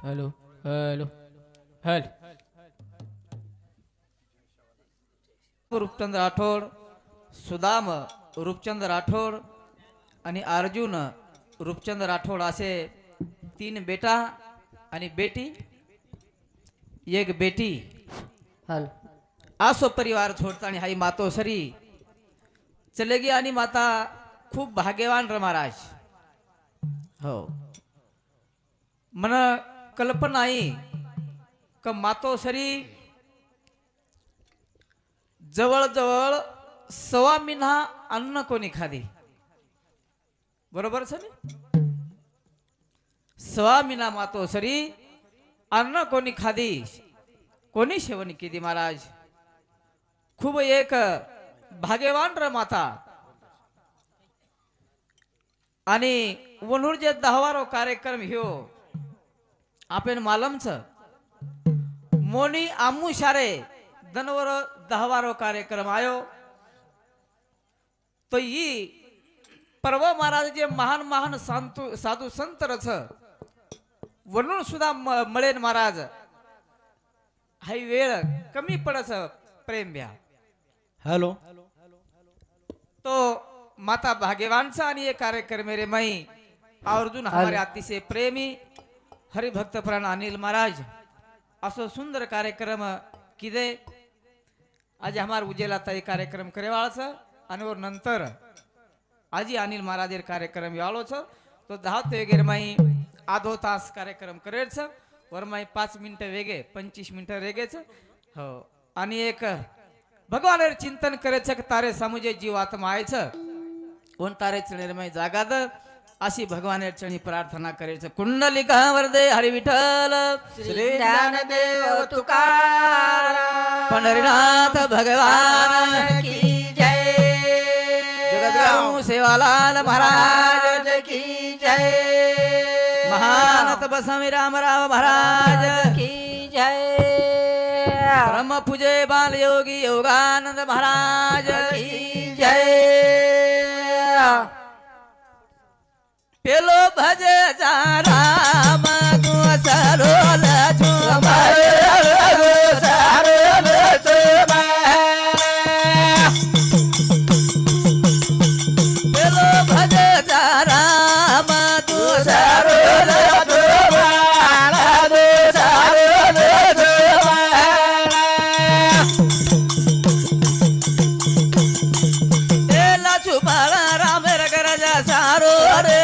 Hello hello hello. Rupchand Rathod, Sudam Rupchand Rathod आणि अर्जुन रूपचंद राठोड असे 3 बेटा आणि बेटी, एक बेटी. हल आसो परिवार छोड़ता आणि हाई मातोश्री चलेगी आणि माता खूप भाग्यवान र महाराज. हो मन कल्पना आई क मातोश्री जवळ जवळ 1.25 महिना अन्न कोणी खादी. बरोबर सर 1.25 महिना मातोश्री अन्न कोणी खादी, कोणी सेवन केली महाराज. खूप एक भाग्यवान र माता. आणि वनूर जे 10वारो कार्यक्रम ह्यो आपण मालमच मोनी आमू शारे दनवर 10वारो कार्यक्रम आयो. तो ही पर्व महाराज जे महान महान साधू संत रच वनून सुद्धा मळेन महाराज. हाई वेळ कमी पडस प्रेम भ्या. हॅलो तो माता भाग्यवानचा आणि ये कार्यक्रम रे मई अर्जुन हमारे अतिशय प्रेमी हरिभक्त प्राण अनिल महाराज असो सुंदर कार्यक्रम किदे आज हमार उजेला ताई कार्यक्रम करेवाळच आणि वर नंतर आजी अनिल महाराज कार्यक्रम याळोच. तो 10 ते वगैरे माई आधो तास कार्यक्रम करेच वर माई 5 मिनिटं वेगे 25 मिनिटं रेगेच. हो आणि एक भगवान चिंतन करायचं तारे समुजे जीव आत्मा आयचं कोण तारे निर्मय जागाद अशी भगवान चरणी प्रार्थना करायचं. कुंडलिका वरदे हरी विठ्ठल श्री ज्ञानदेव तुकाराम पंढरीनाथ भगवान की जय. जगद्गुरु सेवालाल महाराज की जय. महानत बसमी रामराव महाराज की जय. ब्रह्म पूजे बाल योगी योगानंद महाराज की जय. पेलो भज राम तू सरोल झुमर सरोल झुमर. पेलो भज राम तू सरोल झुमर सरोल झुमर. तेला झुमर राम रगरजा सारो रे.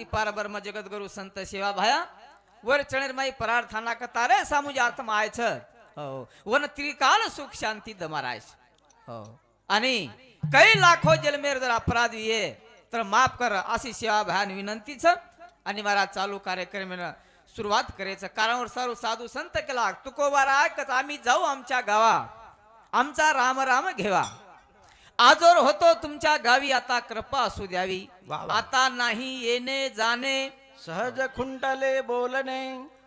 परब्रह्म जगद्गुरु संत सेवा भाया वर चणेर माई प्रार्थना कतारे सामुज आत्मा आयच. हो वन त्रिकाल सुख शांती दमारायच. हो आणि काही लाखो जन्मेर जर अपराध ये तर माफ कर अशी सेवा भायान विनंतीच. आणि मला चालू कार्यक्रम सुरुवात करायचं. कारण सर्व साधू संत केला तुकोबा राखच आम्ही जाऊ आमच्या गावा आमचा राम राम घेवा. आजोर होतो तुमच्या गावी आता कृपा असू द्यावी. आता नाही येणे जाणे सहज खुंटले बोलणे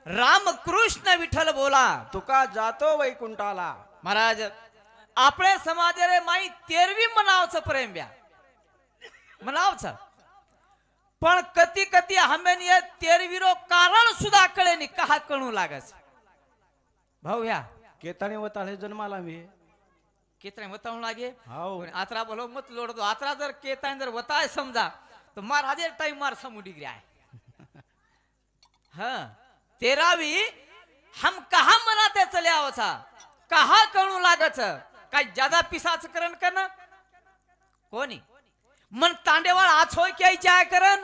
रामकृष्ण विठ्ठल बोला. तुका जातो वैकुंठाला. महाराज आपले समाजारे माई तेरवी मनावचं प्रेम ब्या मनावचं पण कती कती हमेन ये तेरवीरो कारण सुद्धा कळे नि कहा कळू लागस भाऊ ह्या केताने वताळे जन्माला मी. केतरे बतावू लागे हाव. पण आत्रा बोलो मत लोड दो आत्रा जर केतान जर वताय समजा तो महाराजे टाइम मार समू डिग्री आहे. हाँ तेरावी हम कहा मनाते चले आवसा कहा कळू लागच काय ज्यादा पिसाच करण कन कोणी मन तांडेवाळ आज होय क्या करन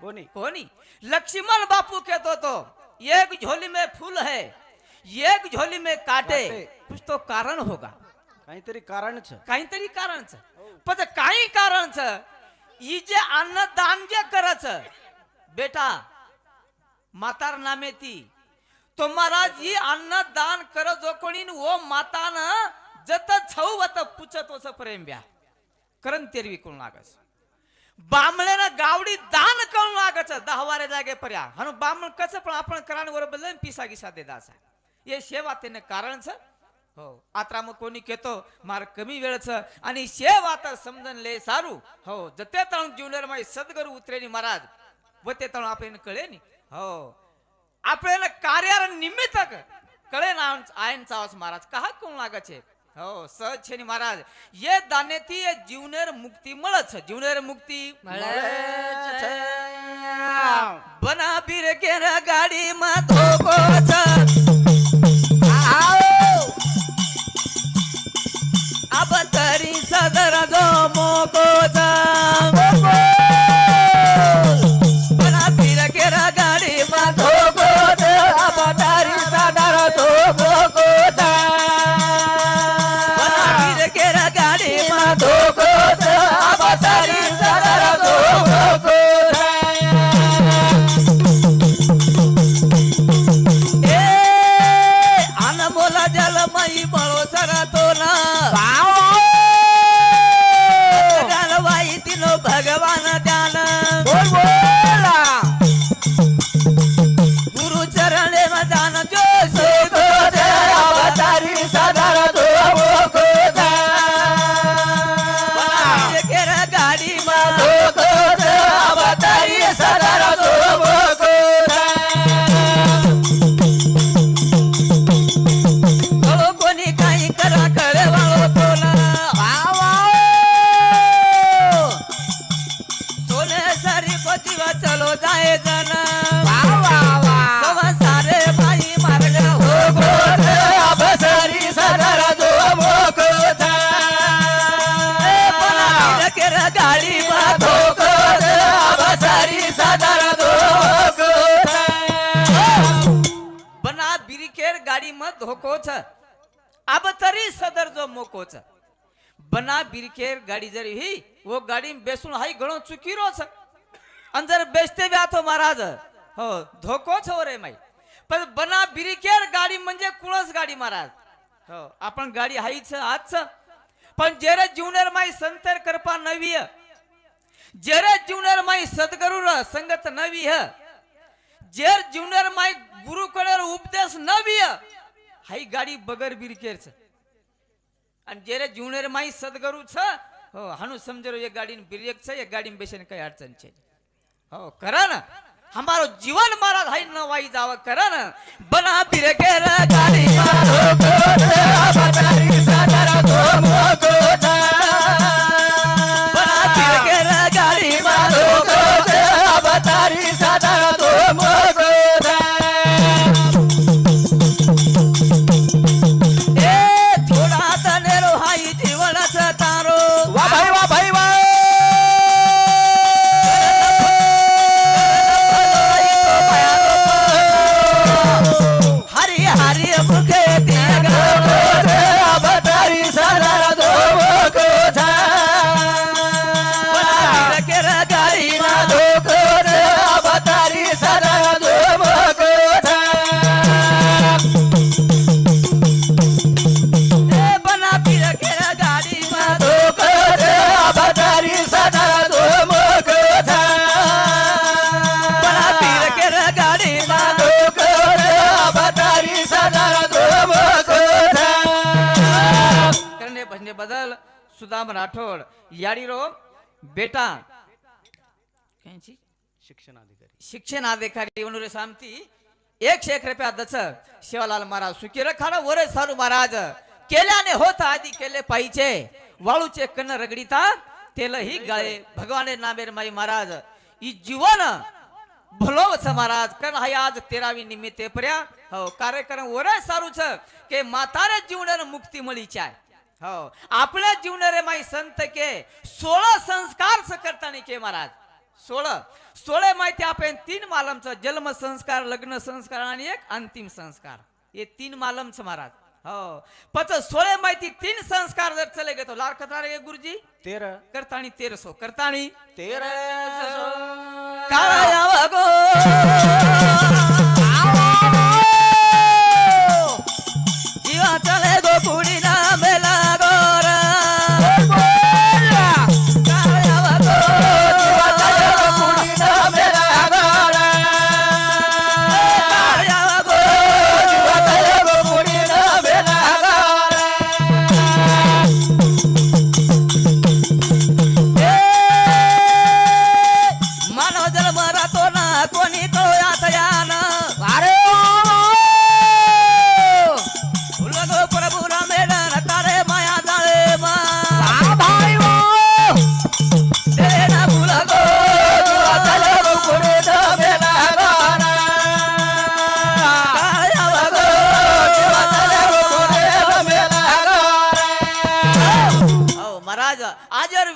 कोणी कोणी लक्ष्मण बापू कहतो तो एक झोली में फूल है एक झोली में काटे कुछ तो कारण होगा काहीतरी कारणच. काहीतरी कारणच पण काही कारणच ही जे अन्नदान जे करच बेटा मातार नामे ती तो महाराज ही अन्नदान कर जो कोणी वो मातान जत छऊ वत पुचत वस प्रेम ब्या करन तेरवी कोण लागस बामळेना गावडी दान करून लागच 10 वारे जागे पर्या हनु बामण कस पण आपण करान वर बदलन पिसा गिसा दे दासा ये सेवा तेने कारणच हो आत्रा मग कोणी केतो मार कमी वेळच आणि सेवा तर समजन ले सारू हो जते तळून जीवनर माई सद्गुरु उतरेनी महाराज व ते तळून आपल्याला कळे नी हो आपल्याला कार्यार निमित्त कळे ना आयनचा आवाज महाराज कहा कोण लागाचे हो सहज छे नी महाराज ये दाने ती ये जीवनेर मुक्ती मळच जीवनेर मुक्ती मळच. बना बीर केर गाडी मा धोकोच अब तरी सदर जो मोकोच बना बीर केर गाडी मा धोकोच अवतारी सादर तो भोकोच. बना बीर केर गाडी मा धोकोच अवतारी सादर तो भोकोच. अनमोल जलमयी बळो सरतो ना वाई तिनो भगवान ध्यान बोल बोला. गुरु चरणे में जान जो धोकोच अवतारी सादर तो भोकोच. केर गाडी मा धोकोच अवतारी सादर तो भोकोच. कळो कोणी काही करा कळे वाळो तोला सोने सारी पतिवा चलो जाए जन सारे भाई मार्ग हो भोकोच अवतारी सादर तो भोकोच. केर गाडी मा धोकोच अवतारी सादर तो भोकोच. बना बिरिकेर गाडी मत धोकोच अब तरी सदर जो मोकोच बना बिरकेर गाडी जरी ही वो गाडी बेसून हाई घणो चुकीरोच अंदर बेसते व्या तो महाराज हो धोकोच हो रे माई पण बना बिरकेर गाडी म्हणजे कुणच गाडी महाराज हो आपण गाडी हाईच आजच पण जेरे जीवनेर माई संतर कृपा नवी जेरे जीवनेर माई सद्गुरु संगत नवी जेर जीवनेर माई गुरु कडे उपदेश नवी हाई गाडी बगर बिरकेरच आणि जेरे जीवनेर माई सद्गुरु छ हो हानु समजरो ये गाडी बिरेक छ ये गाडी बेसन काही अडचण छे हो करा ना हमारो जीवन महाराज हाई न वाई जाव करा ना बना बिरकेर गाडी धोकोच अवतारी सादर तो भोकोच. बना बिरकेर गाडी धोकोच अवतारी सादर तो भोकोच. ए थोडा तनेरो हाई जीवनच तारो वा भाई वा. हरी हरी मुखे दिया धोकोच अवतारी सादर तो भोकोच. सुदाम राठोड याडीरो बेटा कांची शिक्षण अधिकारी उन्होंने सामती 101 रुपया दच शिवालाल महाराज सुखीर खाना वरे सारू महाराज केल्याने होत आधी केले पाहिजे वाळूचे कन्न रगडीता तेलही गाळे भगवाने नामेर माई महाराज ई जीवन भलोच महाराज कारण हाय आज 13वी निमित्ते पर्या हो कार्यक्रम वरे सारूच के मातारे जीवनाने मुक्ती मळीची आहे हो आपल्या जीवनारे माई संत के 16 संस्कार करताना के महाराज 16 माहिती आपण 3 मालमचा जन्म संस्कार लग्न संस्कार आणि एक अंतिम संस्कार हे 3 मालमच महाराज हो पच 16 माहिती 3 संस्कार जर चले गेतो लार कथा रे गुरुजी 13 करतानी 1300 करतानी 13 काय आवगो जीवा चले गो पुडी ना बेला गोरा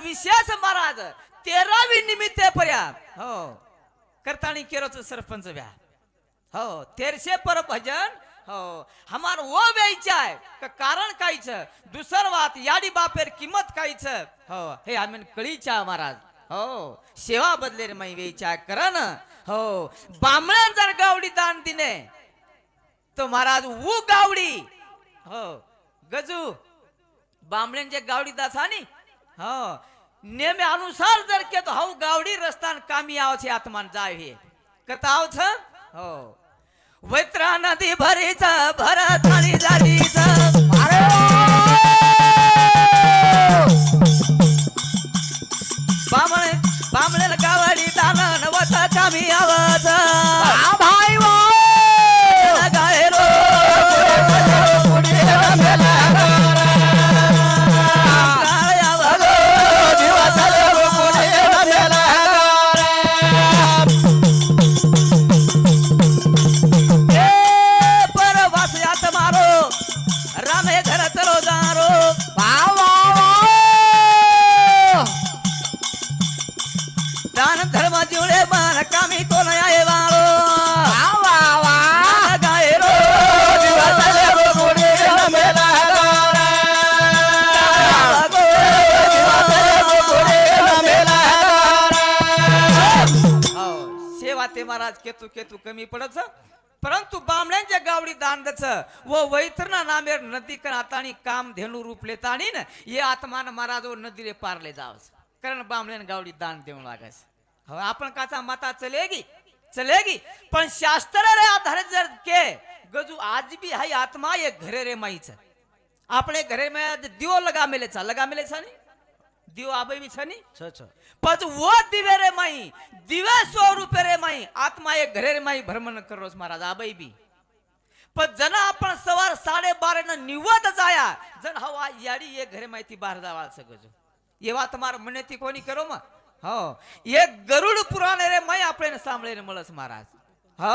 विशेष महाराज 13वी निमित्ते पर्या हो करतानी केरोच सरपंच व्या हो 1300 पर भजन हो हमार वो वेचा है का कारण काहीच दुसर बात याडी बापेर किंमत काहीच हो हे आम्ही कळीचा महाराज हो सेवा बदले रे माई वेचा करन हो बामणन जर गावडी दान दिने तो महाराज वो गावडी हो गजू बामणन जे गावडी दासानी हो नेमे अनुसार जर के तो हाउ गावडी रस्तान कामी आव छे आत्मान जाय हे कथा आव छ हो वैत्रा नदी भरीच भरत आणि जाडीच अरे बामणे गावडी दान नवता कामी आवच भाई वो गायरो पुढे रमेला धर्म जुड़े मान कामी तो नया वालो वा वा गायरो दिवा चले गो गुड़ी रमेला गोरा दिवा चले गो गुड़ी रमेला गोरा सेवा ते महाराज केतू कमी पडच परंतु बामण्यांच्या गावडी दांडच व वैतरणा नामेर नदी कर आतानी काम धेनु रूप लेतानी न ये आत्मान महाराज वो नदी रे पारले जावस कारण बामण्यांन गावडी दान देऊ लागस हो आपण काचा माता चलेगी पण शास्त्र रे आधारित जर के गजू आज भी है आत्मा ये घरे रे माई छ अपने घरे में दियो लगा मिले छा नी दियो आबे भी छनी छ पच वो दिवे रे माई दिवे 100 रुपये रे माई आत्मा ये घरे रे माई भ्रमण करोस महाराज आबे भी पण जन आपण सवार 12:30 न निवत जाया जन हवा याडी ये घरे माहिती बाहेर जावा सगजो ये बात मार मनेती कोणी करो मा हो ये गरुड़ पुराण रे मैं अपने सांभळे मळस महाराज हो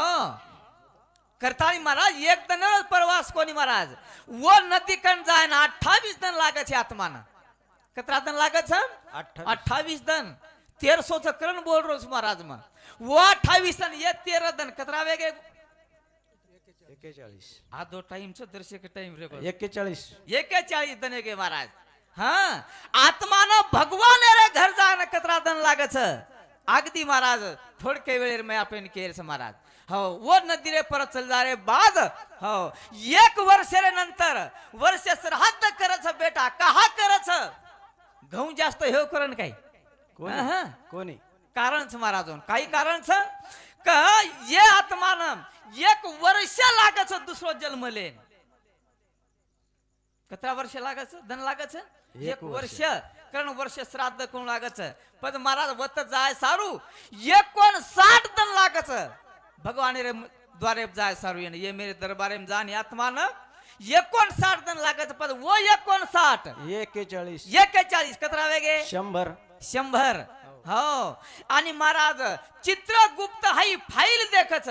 करतानी महाराज एक दिन प्रवास कोणी महाराज वो नदी कन जाय ना 28 दिन लागे छे आत्माना कतरा दिन लागे छे 28 दिन 1300 च करण बोल रोज महाराज में वो 28 दिन ये 13 दिन कतरा वेगे 41 आ दो टाइम छ दर्शक टाइम रे 41 दिन के महाराज हाँ आत्मान भगवान रे घर जान कतरा दिन लागच अगदी महाराज थोडके वेळेर मैं आपण केर महाराज हो वो नदी रे परत चल जा रे बाद हो 1 वर्ष रे नंतर वर्ष श्राद्ध करच बेटा कहा करच घऊ जास्त हे करन काय कोणी कारण छ महाराज काही कारण छ का ये आत्मान 1 वर्ष लागच दुसरो जन्म लेन कतरा वर्ष लागच धन लागच एक वर्ष कारण वर्ष श्राद्ध कोण लागच पण महाराज वत जाय सारू 59 दिन लागच भगवान रे द्वारे जाय सारू ये मेरे दरबारे में जान आत्मा न 59 दिन लागत पण वो 59 41 कतरा वेगे 100 हो आणि महाराज चित्रगुप्त हाई फाईल देखच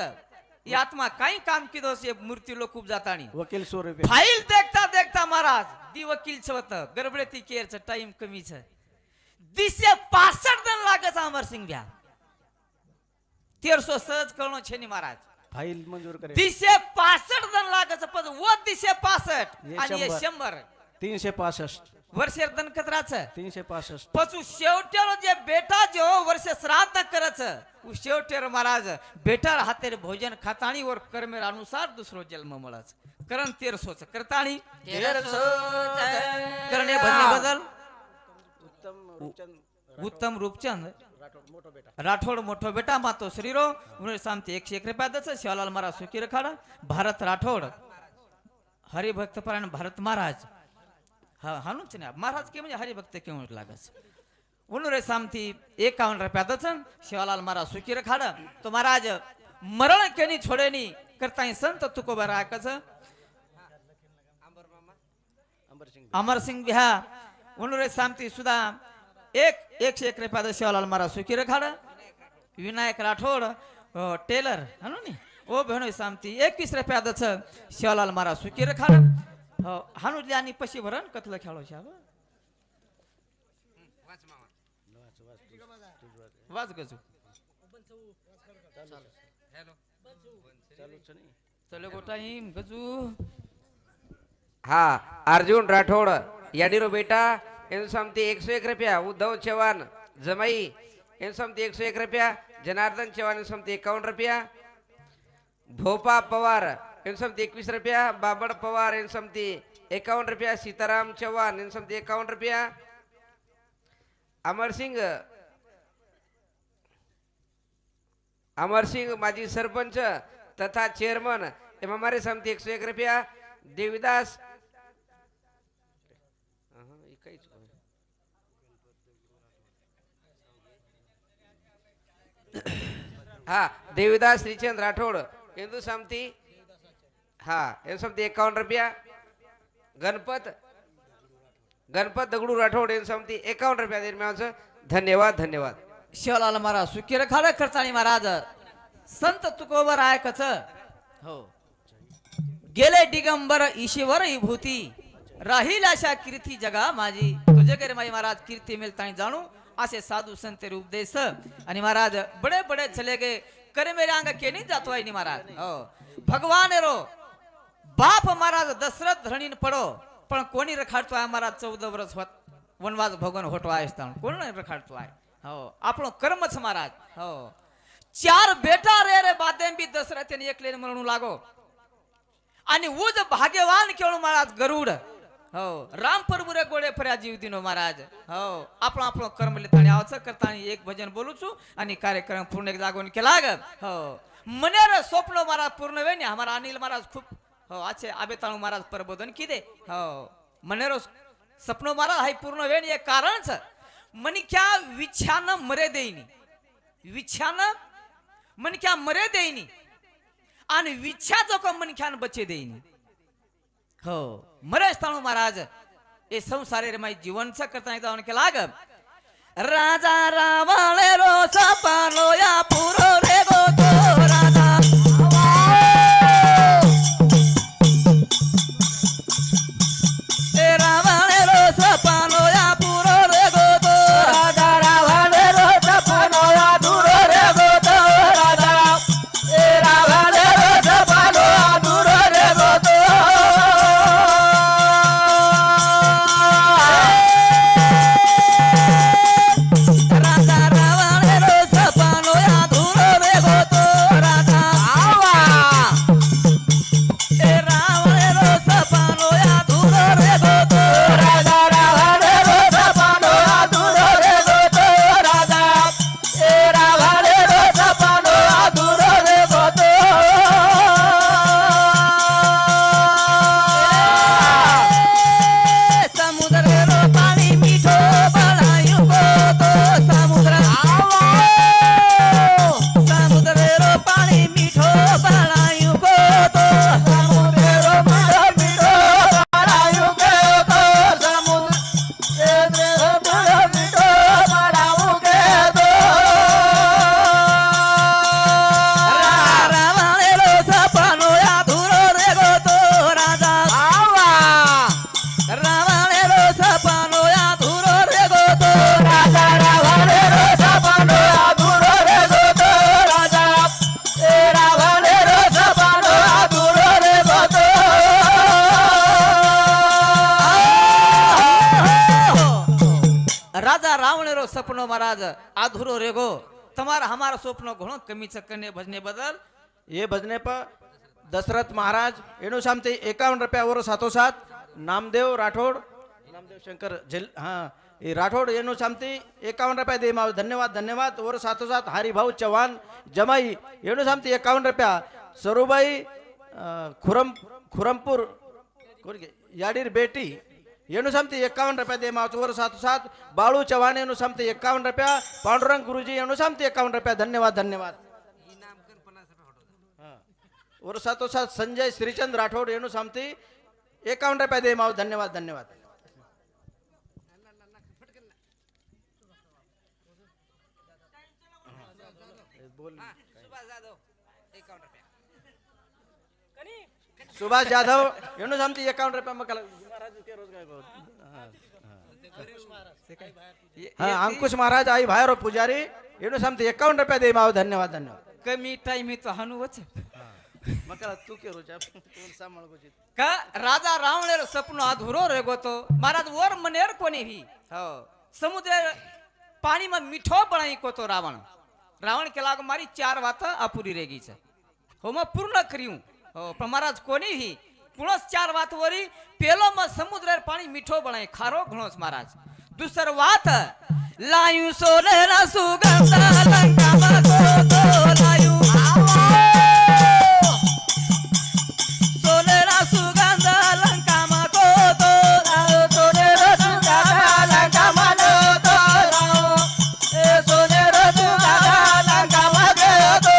ये आत्मा काही काम किदो से मूर्ति लोग खूप जातानी वकील 100 रुपये फाईल देखता देखता महाराज दी वकील छवत गडबडती केरच टाइम कमी छ 265 दिन लागत अमर सिंह भ्या 1300 सहज कळनो छे नी महाराज फाईल मंजूर करे 265 दिन लागत पण वो 265 आणि 100 365 वर्षेर दन कतराच 365 पछू शेवटेरो जे बेटा जो वर्ष श्राद्ध करच उ शेवटेरो महाराज बेटार हातेर भोजन खाताणी और कर्मेर अनुसार दुसरो जन्म मळच करण 1300 करताणी 1300 करणे बदले बदल उत्तम रूपचंद राठोड मोठो बेटा मातो श्रीरो उन्हें सामते 101 रुपया दच शिवालाल महाराज सुखी रखाड़ा भारत राठोड हरिभक्त परायण भारत महाराज हा हानुच नाही महाराज के म्हणजे हरिभक्त केवळ लागस उन्होंने सामती 51 रुपया दच शिवालाल महाराज सुखी रखाड़ा तो महाराज मरण केनी छोडेनी करताई संत तुकोबा राकच अमर सिंह बिहा उन्होंने सामती सुधा 101 रुपया दच शिवालाल महाराज सुखी रखाड़ा विनायक राठोड टेलर हानो नी ओ बहनो सामती 21 रुपया दच शिवालाल महाराज सुखी रखाड़ा हो हानु ज्यानी पशी भरण कतल खेळो छा वाज गजू चलो गो टाइम गजू हा अर्जुन राठोड याडीरो बेटा इन समती 101 रुपया उद्धव चव्हाण जमाई इन समती 101 रुपया जनार्दन चव्हाण इन समती 51 रुपया भोपा पवार इन समती 21 रुपया बाबड़ पवार इन समती 51 रुपया सीताराम चौहान इन समती 51 रुपया अमर सिंह माजी सरपंच तथा चेयरमैन एवं हमारे समती 101 रुपया देविदास हाँ देविदास श्रीचंद राठौड़ हिंदू समती हाँ इन समती 51 रुपया गणपत दगडू राठौड़ इन समती 51 रुपया देर में धन्यवाद धन्यवाद शिवलाल महाराज सुखी रखाड़ा करताणी महाराज संत तुकोबर आहे कच हो गेले दिगंबर ईश्वर विभूती राहील अशा कीर्ती जगा माझी तुझे करे माई महाराज कीर्ती मिलतानी जानू असे साधु संत उपदेश आणि महाराज बड़े बड़े चले गए करे मेरे आंग के नहीं जातो आहे महाराज हो भगवान रो बाप महाराज दशरथ धरणीन पडो पण कोणी रखाडतो आहे महाराज 14 वर्ष वनवास भगवान होतो आहे कोण रखाडतो आहे हो आपणो कर्मच महाराज हो 4 बेटा रे बादें बी दशरथ ने एकले म्हणू लागो आणि उज भाग्यवान केळू महाराज गरुड हो राम प्रभु रे गोडे फर्या जीव दिनो महाराज हो आपण आपण कर्म लेतानी आवच करतानी एक भजन बोलू छु आणि कार्यक्रम पूर्ण एक जागोन केला ग हो मनेर स्वप्न महाराज पूर्ण वेनी हमारा अनिल महाराज खूप हो आचे आबेताळू महाराज प्रबोधन किदे हो मनेर सपनो महाराज हाय पूर्ण वेनी एक कारणच मनी क्या विछान मरे देईनी विछान मन क्या मरे देईनी आणि विछा जो को मन ख्यान बचे देईनी हो मरे स्थाणू महाराज ए संसारे रे माई जीवन च करता एकदा के लाग राजा रावळे रो सपानो या पुरो रे गो तो राजा ए रावळे रो सपानो या पुरो रे गो तो राजा रावळे रो सपानो या पुरो रे गो तो राजा ए रावळे रो सपानो या पुरो रे गो तो राजा रावळे रो सपानो या पुरो सपनो महाराज अधूरो रेगो તમારા हमारा स्वप्न ઘણો કમી ચક્કરને ભજને બદલ ये भजने पर दशरथ महाराज एनु शामती 51 रुपया और साथों साथ नामदेव राठौड़ नामदेव शंकर झेल हाँ ये राठौड़ एनु शामती 51 रुपया दे माव धन्यवाद धन्यवाद और साथों साथ हरिभाऊ चौहान जमाई एनु शामती 51 रुपया सरूबाई खुरमपुर याडीर बेटी एनु शामती 51 रुपया दे माव और साथों साथ बाळू चव्हाण एनु शामती 51 रुपया पांडुरंग गुरुजी एनु शामती 51 रुपया धन्यवाद धन्यवाद और साथों साथ संजय श्रीचंद राठौड़ एनु सामती 51 रुपया दे माव धन्यवाद धन्यवाद सुभाष जाधव एनु सामती 51 रुपया मकल हाँ अंकुश महाराज आई भाई और पुजारी एनु सामती 51 रुपया दे माव धन्यवाद धन्यवाद કમી ટાઈમ તો હાનું વચ્ચે मकल तू के रोजा कोण सामण गोची का राजा रावणेर सपनो अधूरो रेगो तो महाराज वर मनेर कोनी भी हो समुद्र पानी में मीठो बनाई को तो रावण के लाग मारी 4 बात अपूरी रेगी छे हो मैं पूर्ण करियूं हो पण महाराज कोनी भी पुनः 4 बात वरी पेलो में समुद्र पानी मीठो बनाई खारो घणो महाराज दूसर बात लायू सोने ना सुगंध लंका में को तो लायू सोनेरा सुगंध लंका मा को तो लाओ सोनेरा सुगंध लंका मा को तो लाओ ए सोनेरा सुगंध लंका मा को तो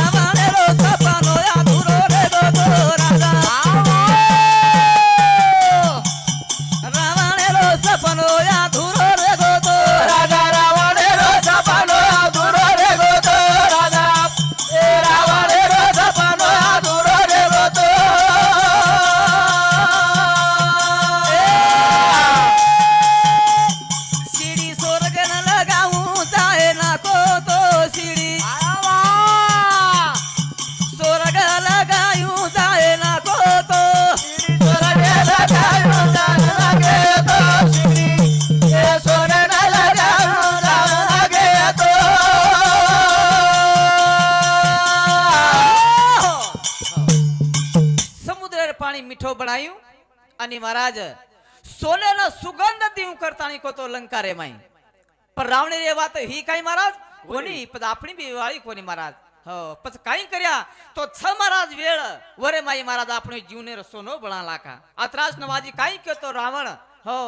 रावणेरो सपनो अधूरो रे तो राजा रावणेरो सपनो अधूरो रे तो राजा रावणेरो सपनो अधूरो रे तो राजा रावणेरो सपनो अधूरो रे तो सीढ़ी स्वर्ग न लगाऊं जाए ना को तो सीढ़ी स्वर्ग लगायूं जाए ना को तो स्वर्ग लगायूं जाए तो सीढ़ी स्वर्ग न लगाऊं जाए तो समुद्र पानी मीठो बनायू आणि महाराज सोनेला सुगंध देऊ करतानी को तो लंका रे माई पर रावणे रे बात ही काय महाराज कोणी पण आपणी बी वाळी कोणी महाराज हो पछ काय कर्या तो छ महाराज वेळ वरे माई महाराज आपणे जीवने सोनो बनाला का अत्रास नवाजी काय केतो रावण हो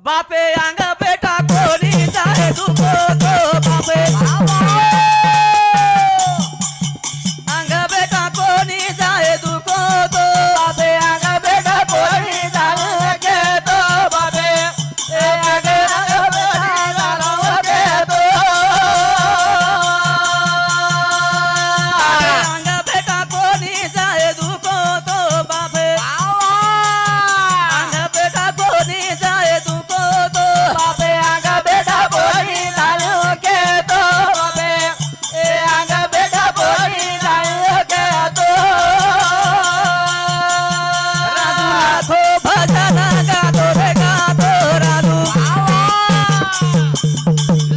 बापे अंग बेटा कोणी जाए दुखो तो बापे अंग बेटा कोणी जाए दुखो तो बापे अंग बेटा कोणी जाए के तो बापे ए अंग बेटा के तो अंग बेटा कोणी जाए दुखो तो बापे अंग बेटा कोणी जाए दुखो तो बापे अंग बेटा कोणी जाए के तो बापे ए अंग बेटा कोणी जाए के तो राधो भजन गातो रे गातो राधो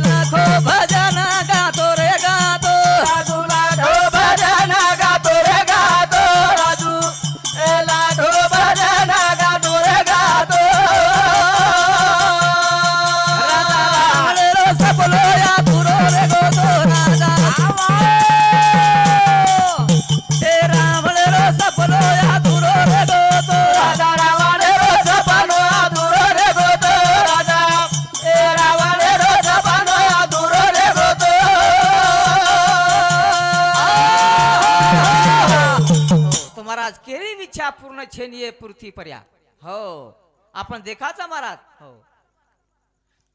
लाखो भजन गातो रे गातो राधो लाखो भजन गातो रे गातो राधो ए लाखो भजन गातो रे गातो राधा रावणेरो सपनो अधूरो रे गोतो राजा ए रावणेरो सपनो अधूरो रे गोतो राजा रावणेरो सपनो अधूरो रे गोतो राजा ए रावणेरो सपनो अधूरो रे गोतो तो महाराज केरी इच्छा पूर्ण छेनिये पृथ्वी पर्या हो आपण देखाचा महाराज हो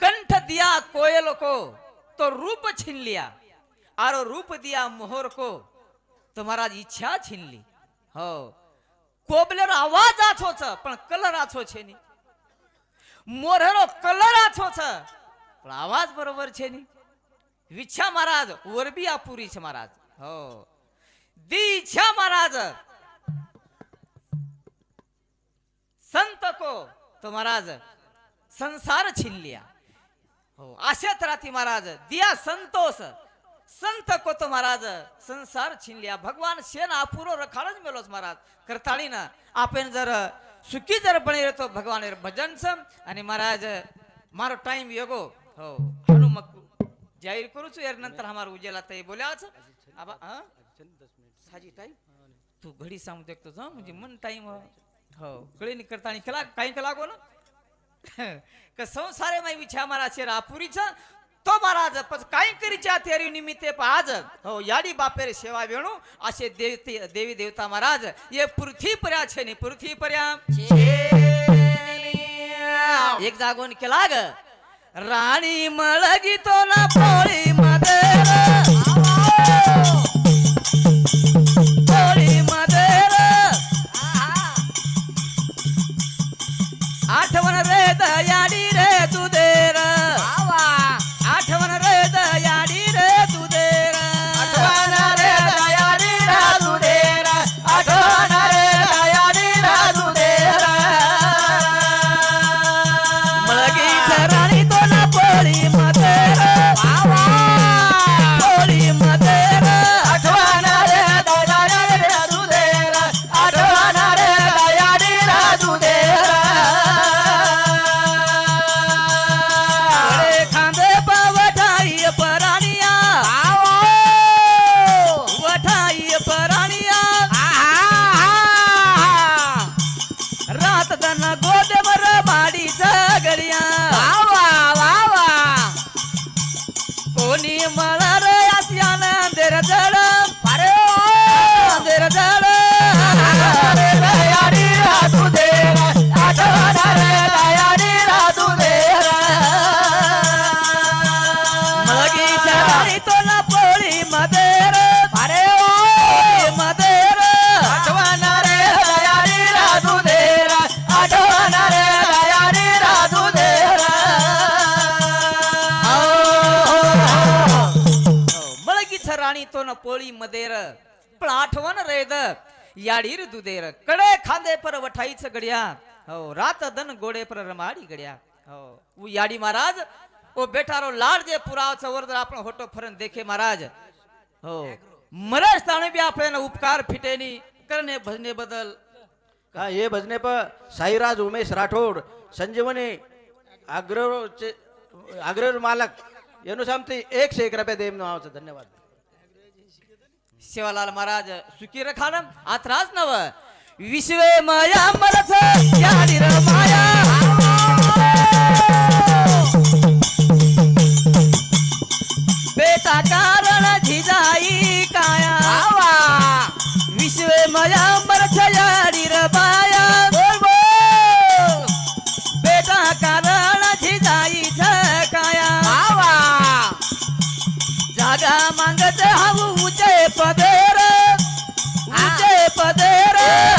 कंठ दिया कोयल को तो रूप छीन लिया और रूप दिया मोहर को तो महाराज इच्छा छीन ली हो कोबलेरो आवाज आछो छ पण कलर आछो छे नी मोरेरो कलर आछो छ पण आवाज बरोबर छे नी विच्छा महाराज वरबी अपुरी छे महाराज हो दी इच्छा महाराज संत को तो तो महाराज संसार छिनलिया हो आशात राहती महाराज दिया संतोष संत को तो महाराज संसार छीन लिया भगवान शेन अपुरो रखाड़च मेलोस महाराज करताळी ना आपण जर सुखी जर बने तो भगवान भजन सम आणि महाराज मारो टाइम योगो हो हनु मग जाहीर करू छु यार नंतर हमार उजेला ते बोल्याच आबा हां साजी टाइम तू घडी सांग देखतो जा म्हणजे मन टाइम हो कळे नि करताळी कला काही कला गो ना क संसारे मै विचार महाराज शेर अपुरीचा तो महाराज पण काही करीच्या तेरी निमित्ते आज हो याडी बापेर सेवा वेणू असे देवी देवता महाराज ये पृथ्वी पर्या छेनी पृथ्वी पर्या एक जागोन केला ग राणी मळगी तो ना पोळी मदेर पोळी मदेर आठवण रे दयाडी रे तुदेर आठवण रे दयाडी रे तुदेर आठवण रे दयाडी रे तुदेर आठवण रे दयाडी रे तुदेर मळगी राणी तो ना पोळी मदेर पोळी मदेर आठवण रे दयाडी रे तुदेर आठवण रे दयाडी रे तुदेर खांदे पावठाई पराणिया वठाई पराणिया रात दन गोदेवर बाडी गडिया कोणी मला रे आसियान अंधेर जड अंधेर जड दयाडी रे तुदेर आठवण रे दयाडी रे तुदेर मळगीच्या राणी तो ना पोळी मदेर मदेर आठवण रे दयाडी रे तुदेर आठवण रे दयाडी रे तुदेर मळगीच्या राणी तो ना पोळी मदेर पण आठवण रेद याडीर दुदेर कडे खांदे पर वठाईच गड्या हो रात दन गोडे पर रमाडी गड्या हो वो याडी महाराज ओ बेटारो लाड जे पुराव वर्दर आपण होटो फरन देखे महाराज हो मरस ताणे बी आपल्याला उपकार फिटेनी करणे भजने बदल हा ये भजने पर साईराज उमेश राठोड संजीवनी अग्रवर मालक येनु सामती 101 रुपये देम नावाचं धन्यवाद शिवालाल महाराज सुखी रखान आत्राज नव विश्वे माया मरच याडीर माया बेटा कारण झिजाई काया विश्वे माया मरच याडीर माया बेटा कारण झिजाई काया जागा मांगत हाऊ ऊंचे पदेर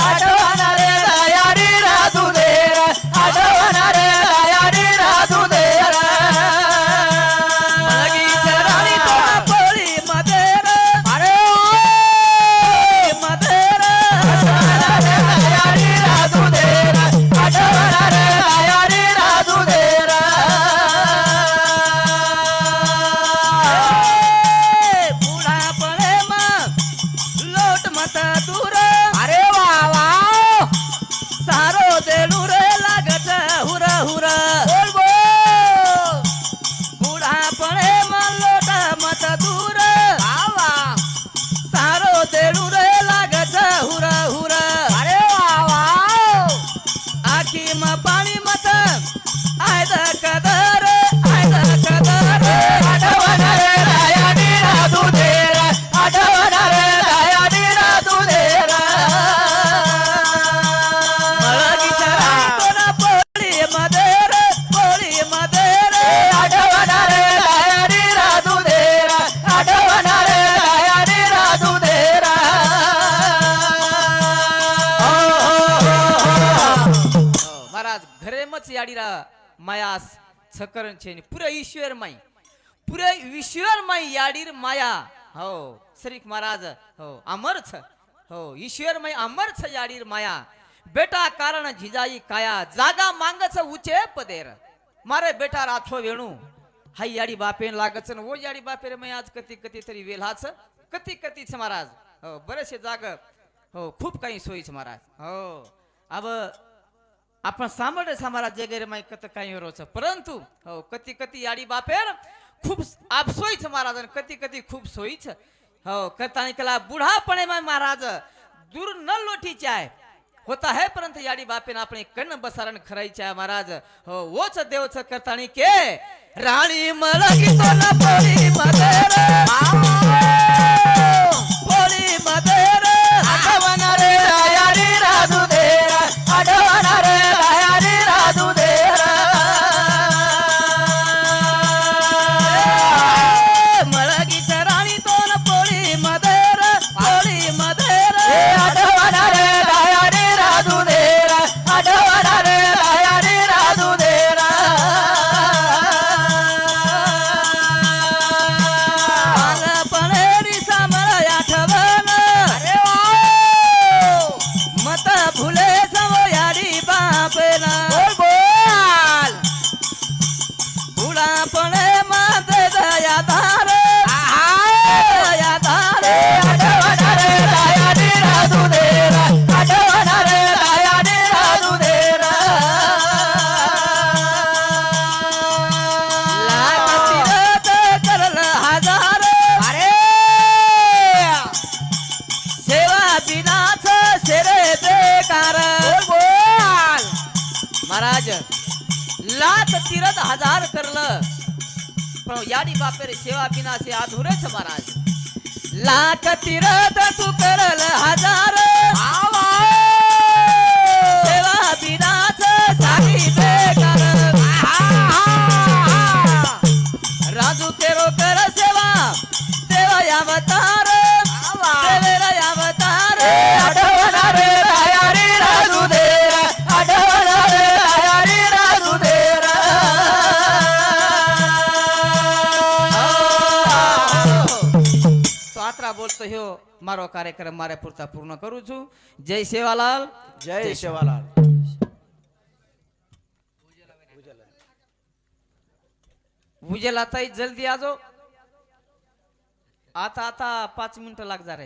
आठवण रे दयाडी रे तुदेर आठवण रे दयाडी रे तुदेर मळगीच्या राणी तो ना पोळी मदेर मदेर आठवण रे दयाडी रे तुदेर आठवण रे दयाडी रे तुदेर बुढा पळे मग लोट मत दूर सारो देलू रे लागत हुर हुर बुढा पळे मग लोट मत दूर सारो देलू रे लागत हुर हुर आखी म पाणी मत आयद कदर आठवण रे दयाडी रे तुदेर आठवण रे दयाडी रे तुदेर मळगीच्या राणी तो ना पोळी मदेर आठवण रे दयाडी रे तुदेर आठवण रे दयाडी रे तुदेर महाराज घरे मच याडीरा मायास छकरण छेनी पुरे ईश्वर माई याडीर माया हो श्रीक महाराज हो अमर छ हो ईश्वर माई अमर छ याडीर माया बेटा कारण झिजाई काया जागा मांगच उचे पदेर मारे बेटा राथो वेणू हाई याडी बापेन लागच न वो याडी बापे रे मैं आज कती कती तरी वेल्हाच कती कतीच महाराज हो बरेचसे जाग हो खूप काही सोयीच महाराज हो अब आपण सामोरे समाराज जगेरे माय कत काही रोच परंतु हो कती कती याडी बापेर खूप आप सोयीच महाराज आणि कती कती खूप सोयीच हो कतानी कला बुढापणे माय महाराज दूर न लोटीचे आहे होता है परंतु याडी बापेन आपण कन्न बसारण खरायचे आहे महाराज हो वोच देवच करतानी के राणी मलगी तोला पोळी मदेर पोळी मदेर आठवणा रे रायारी राजू देरा आठवणा रे रायारी राजू देरा मलगीच्या राणी तोला पोळी मदेर आठवणा रे रायारी राजू देरा आठवणा रे रायारी राजू देरा बालपणेरी सामळ आठवण अरे वा मत भुले सव याडी बापेना बोल बोल बुढापणे माते दया धार दया धार आठवणा रे रायारी राजू देरा आठवणा रे रायारी राजू देरा लाख तीरथ करल हजार अरे सेवा बिनाच शेरे बेकार बोल बोल महाराज लाख तीरथ हजार करलं पण याडी बापेर सेवा बिना से अधुरेच महाराज लाख तीरथ तू करल हजार सेवा बिनाच सारी बेकार राजू तेरो कर सेवा देवा अवतार देवेरा अवतार आठवणा रे रायारी राजू देरा आठवणा रे रायारी राजू देरा तो आत्रा बोलतो ह्यो मारो कार्यक्रम मारे पुरता पूर्ण करू छू जय सेवालाल जय शिवालाल भुजेल आता जल्दी आजो आता 5 मिनिटं लाग जा